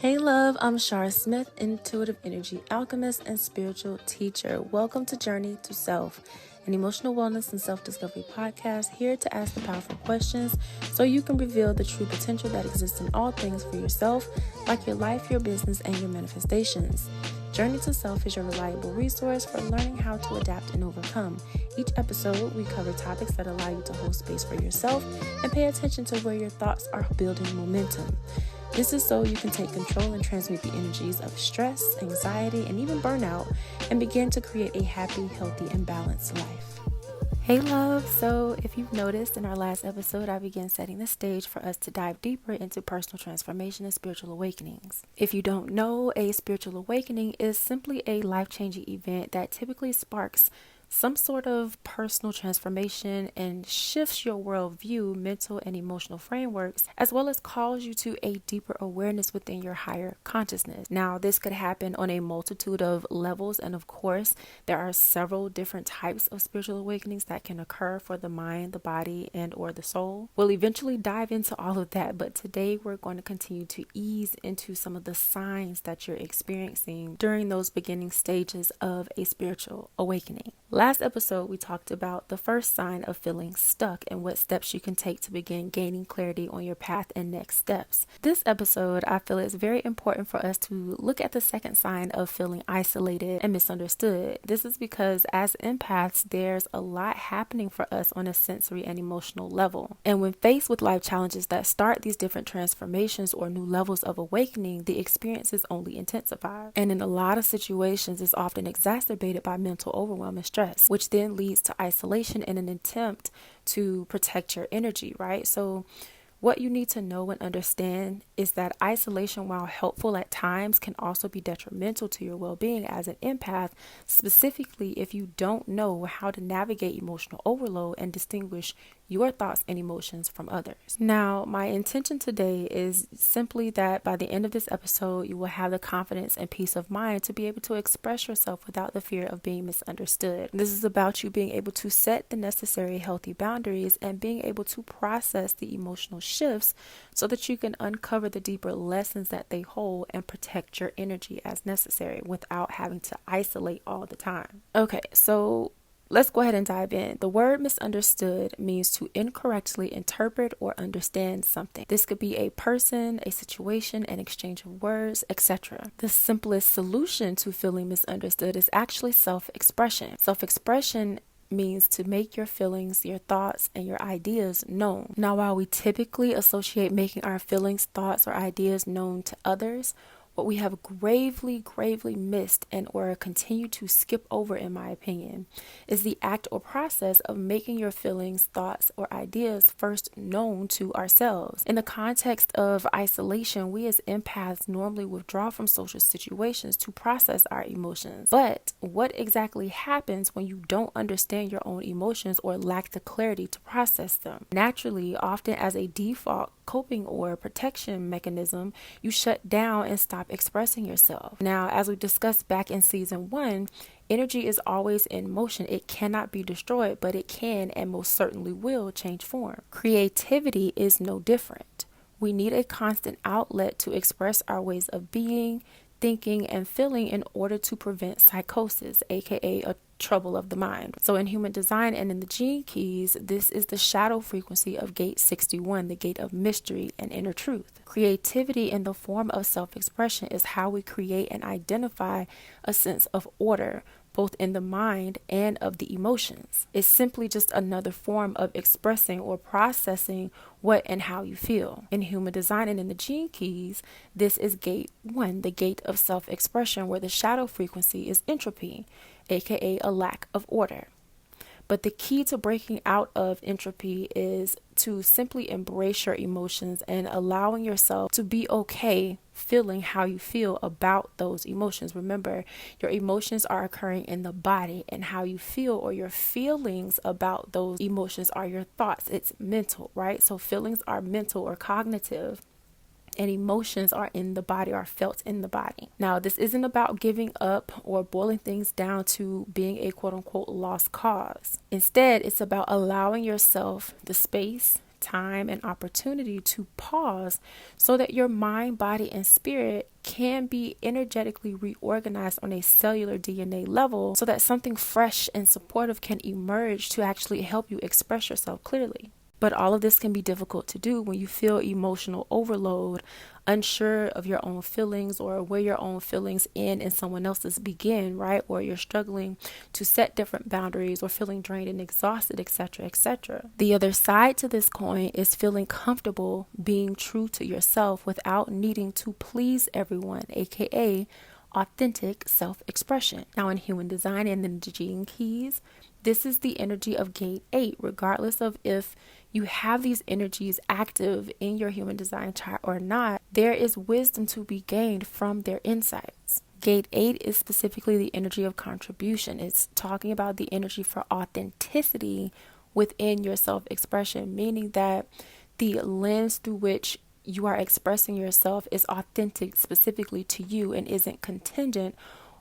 Hey love, I'm Sharr Smith, intuitive energy alchemist and spiritual teacher. Welcome to Journey to Self, an emotional wellness and self-discovery podcast here to ask the powerful questions so you can reveal the true potential that exists in all things for yourself, like your life, your business, and your manifestations. Journey to Self is your reliable resource for learning how to adapt and overcome. Each episode, we cover topics that allow you to hold space for yourself and pay attention to where your thoughts are building momentum. This is so you can take control and transmute the energies of stress, anxiety, and even burnout and begin to create a happy, healthy, and balanced life. Hey love, so if you've noticed in our last episode, I began setting the stage for us to dive deeper into personal transformation and spiritual awakenings. If you don't know, a spiritual awakening is simply a life-changing event that typically sparks some sort of personal transformation and shifts your worldview, mental and emotional frameworks, as well as calls you to a deeper awareness within your higher consciousness. Now, this could happen on a multitude of levels, and of course, there are several different types of spiritual awakenings that can occur for the mind, the body, and or the soul. We'll eventually dive into all of that, but today we're going to continue to ease into some of the signs that you're experiencing during those beginning stages of a spiritual awakening. Last episode, we talked about the first sign of feeling stuck and what steps you can take to begin gaining clarity on your path and next steps. This episode, I feel it's very important for us to look at the second sign of feeling isolated and misunderstood. This is because as empaths, there's a lot happening for us on a sensory and emotional level. And when faced with life challenges that start these different transformations or new levels of awakening, the experiences only intensify. And in a lot of situations, it's often exacerbated by mental overwhelm and stress, which then leads to isolation in an attempt to protect your energy, right? So what you need to know and understand is that isolation, while helpful at times, can also be detrimental to your well-being as an empath, specifically if you don't know how to navigate emotional overload and distinguish your thoughts and emotions from others. Now, my intention today is simply that by the end of this episode, you will have the confidence and peace of mind to be able to express yourself without the fear of being misunderstood. This is about you being able to set the necessary healthy boundaries and being able to process the emotional shifts so that you can uncover the deeper lessons that they hold and protect your energy as necessary without having to isolate all the time. Okay, so let's go ahead and dive in. The word misunderstood means to incorrectly interpret or understand something. This could be a person, a situation, an exchange of words, etc. The simplest solution to feeling misunderstood is actually self-expression. Self-expression means to make your feelings, your thoughts, and your ideas known. Now, while we typically associate making our feelings, thoughts, or ideas known to others, what we have gravely missed and or continue to skip over, in my opinion, is the act or process of making your feelings, thoughts, or ideas first known to ourselves. In the context of isolation, we as empaths normally withdraw from social situations to process our emotions. But what exactly happens when you don't understand your own emotions or lack the clarity to process them? Naturally, often as a default coping or protection mechanism, you shut down and stop expressing yourself. Now, as we discussed back in season 1, energy is always in motion. It cannot be destroyed, but it can and most certainly will change form. Creativity is no different. We need a constant outlet to express our ways of being, thinking, and feeling in order to prevent psychosis, aka a trouble of the mind. So in human design and in the gene keys, this is the shadow frequency of gate 61, the gate of mystery and inner truth. Creativity in the form of self-expression is how we create and identify a sense of order, both in the mind and of the emotions. It's simply just another form of expressing or processing what and how you feel. In human design and in the gene keys, this is gate 1, the gate of self-expression, where the shadow frequency is entropy, aka a lack of order. But the key to breaking out of entropy is to simply embrace your emotions and allowing yourself to be okay feeling how you feel about those emotions. Remember, your emotions are occurring in the body, and how you feel or your feelings about those emotions are your thoughts. It's mental, right? So feelings are mental or cognitive, and emotions are in the body, are felt in the body. Now, this isn't about giving up or boiling things down to being a quote unquote lost cause. Instead, it's about allowing yourself the space time and opportunity to pause so that your mind, body, and spirit can be energetically reorganized on a cellular DNA level so that something fresh and supportive can emerge to actually help you express yourself clearly. But all of this can be difficult to do when you feel emotional overload, unsure of your own feelings or where your own feelings end and someone else's begin, right? Or you're struggling to set different boundaries or feeling drained and exhausted, etc., etc. The other side to this coin is feeling comfortable being true to yourself without needing to please everyone, aka authentic self-expression. Now, in human design and in the gene keys, this is the energy of gate 8, regardless of if you have these energies active in your human design chart or not. There is wisdom to be gained from their insights. Gate 8 is specifically the energy of contribution. It's talking about the energy for authenticity within your self-expression, meaning that the lens through which you are expressing yourself is authentic specifically to you and isn't contingent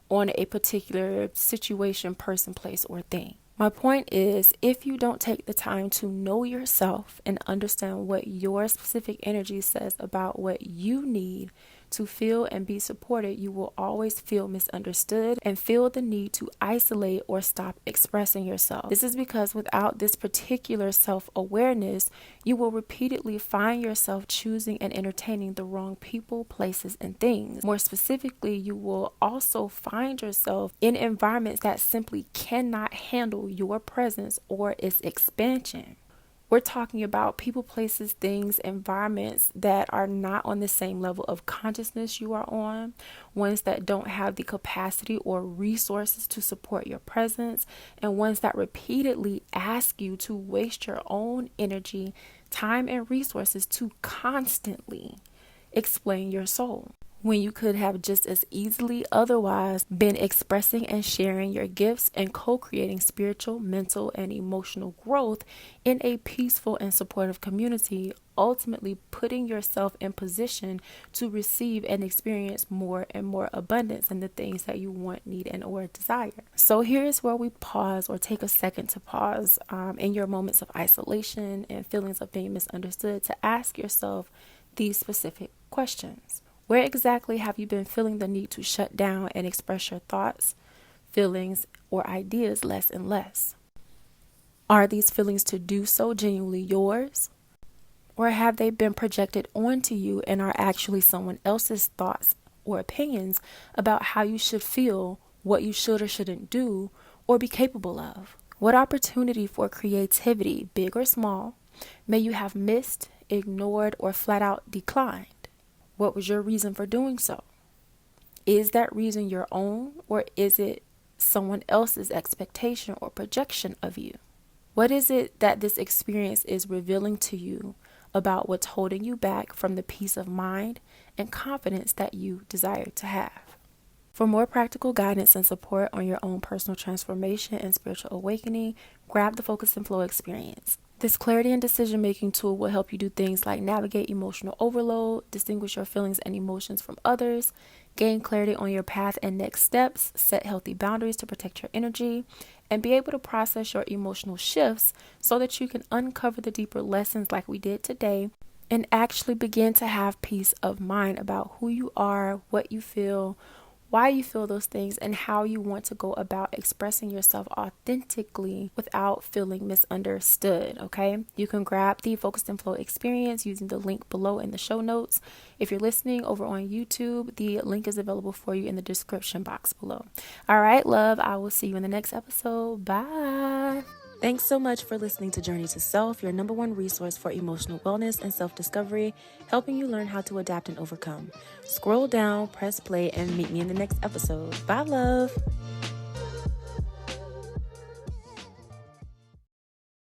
on a particular situation, person, place, or thing. My point is, if you don't take the time to know yourself and understand what your specific energy says about what you need to feel and be supported, you will always feel misunderstood and feel the need to isolate or stop expressing yourself. This is because without this particular self-awareness, you will repeatedly find yourself choosing and entertaining the wrong people, places, and things. More specifically, you will also find yourself in environments that simply cannot handle your presence or its expansion. We're talking about people, places, things, environments that are not on the same level of consciousness you are on, ones that don't have the capacity or resources to support your presence, and ones that repeatedly ask you to waste your own energy, time, and resources to constantly explain your soul, when you could have just as easily otherwise been expressing and sharing your gifts and co-creating spiritual, mental, and emotional growth in a peaceful and supportive community, ultimately putting yourself in position to receive and experience more and more abundance in the things that you want, need, and or desire. So here's where we pause or take a second to pause in your moments of isolation and feelings of being misunderstood to ask yourself these specific questions. Where exactly have you been feeling the need to shut down and express your thoughts, feelings, or ideas less and less? Are these feelings to do so genuinely yours? Or have they been projected onto you and are actually someone else's thoughts or opinions about how you should feel, what you should or shouldn't do, or be capable of? What opportunity for creativity, big or small, may you have missed, ignored, or flat out declined? What was your reason for doing so? Is that reason your own, or is it someone else's expectation or projection of you? What is it that this experience is revealing to you about what's holding you back from the peace of mind and confidence that you desire to have? For more practical guidance and support on your own personal transformation and spiritual awakening, grab the Focus and Flow experience. This clarity and decision-making tool will help you do things like navigate emotional overload, distinguish your feelings and emotions from others, gain clarity on your path and next steps, set healthy boundaries to protect your energy, and be able to process your emotional shifts so that you can uncover the deeper lessons like we did today and actually begin to have peace of mind about who you are, what you feel, why you feel those things, and how you want to go about expressing yourself authentically without feeling misunderstood, okay? You can grab the Focus and Flow experience using the link below in the show notes. If you're listening over on YouTube, the link is available for you in the description box below. All right, love, I will see you in the next episode. Bye. Thanks so much for listening to Journey to Self, your number one resource for emotional wellness and self-discovery, helping you learn how to adapt and overcome. Scroll down, press play, and meet me in the next episode. Bye, love.